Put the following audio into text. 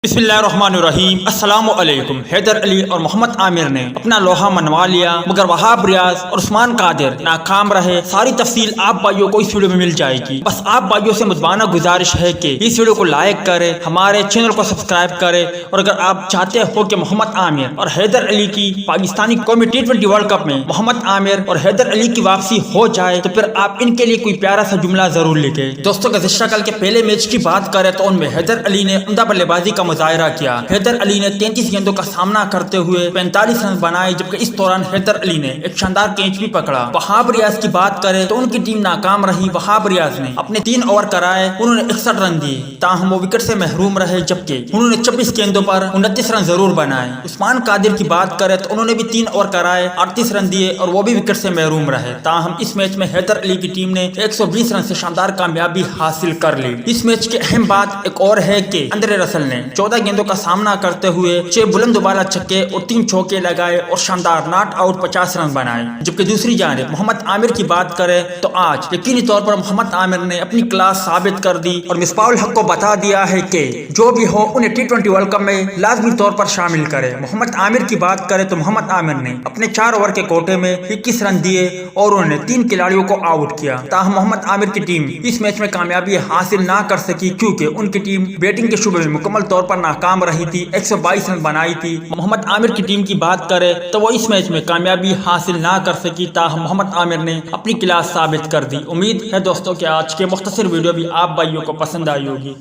बिस्मिल्लाहिर्रहमानिर्रहीम। अस्सलाम वालेकुम। हैदर अली और मोहम्मद आमिर ने अपना लोहा मनवा लिया, मगर वहाब रियाज और उस्मान कादिर नाकाम रहे। सारी तफसील आप भाइयों को इस वीडियो में मिल जाएगी। बस आप भाइयों से मुद्बाना गुजारिश है कि इस वीडियो को लाइक करें, हमारे चैनल को सब्सक्राइब करें, और अगर आप चाहते हो कि मोहम्मद आमिर और हैदर अली की पाकिस्तानी कौमी T20 वर्ल्ड कप में मोहम्मद आमिर और हैदर अली की वापसी हो जाए, तो फिर आप इनके लिए कोई प्यारा सा जुमला जरूर लिखे। दोस्तों, गुज़िश्ता कल के पहले मैच की बात करें तो उनमें हैदर अली ने उम्दा बल्लेबाजी का मुजाहिरा किया। हैदर अली ने 33 गेंदों का सामना करते हुए 45 रन बनाए, जबकि इस दौरान हैदर अली ने एक शानदार कैच भी पकड़ा। वहाब रियाज की बात करें तो उनकी टीम नाकाम रही। वहाब रियाज ने अपने 3 ओवर कराए, उन्होंने 61 रन दिए, ताहम वो विकेट से महरूम रहे, जबकि उन्होंने 24 गेंदों पर 29 रन जरूर बनाए। उस्मान कादिर की बात करें तो उन्होंने भी 3 ओवर कराए, 38 रन दिए, और वो भी विकेट से महरूम रहे। ताहम इस मैच में हैदर अली की टीम ने 120 रन से शानदार कामयाबी हासिल कर ली। इस मैच की अहम बात एक और है कि आंद्रे रसल ने 14 गेंदों का सामना करते हुए 6 बुलंद बाला छक्के और 3 चौके लगाए और शानदार नॉट आउट 50 रन बनाए। जबकि दूसरी जानिब मोहम्मद आमिर की बात करें तो आज यकीनी तौर पर मोहम्मद आमिर ने अपनी क्लास साबित कर दी और मिसबाहुल हक को बता दिया है कि जो भी हो उन्हें T20 वर्ल्ड कप में लाजमी तौर पर शामिल करे। मोहम्मद आमिर की बात करें तो मोहम्मद आमिर ने अपने 4 ओवर के कोटे में 21 रन दिए और उन्होंने 3 खिलाड़ियों को आउट किया। ताहम मोहम्मद आमिर की टीम इस मैच में कामयाबी हासिल ना कर सकी, क्योंकि उनकी टीम बैटिंग के शुबे में मुकम्मल तौर पर नाकाम रही थी। 122 रन बनाई थी। मोहम्मद आमिर की टीम की बात करें तो वो इस मैच में कामयाबी हासिल ना कर सकी, ताहम मोहम्मद आमिर ने अपनी क्लास साबित कर दी। उम्मीद है दोस्तों कि आज के मुख्तसर वीडियो भी आप भाइयों को पसंद आई होगी।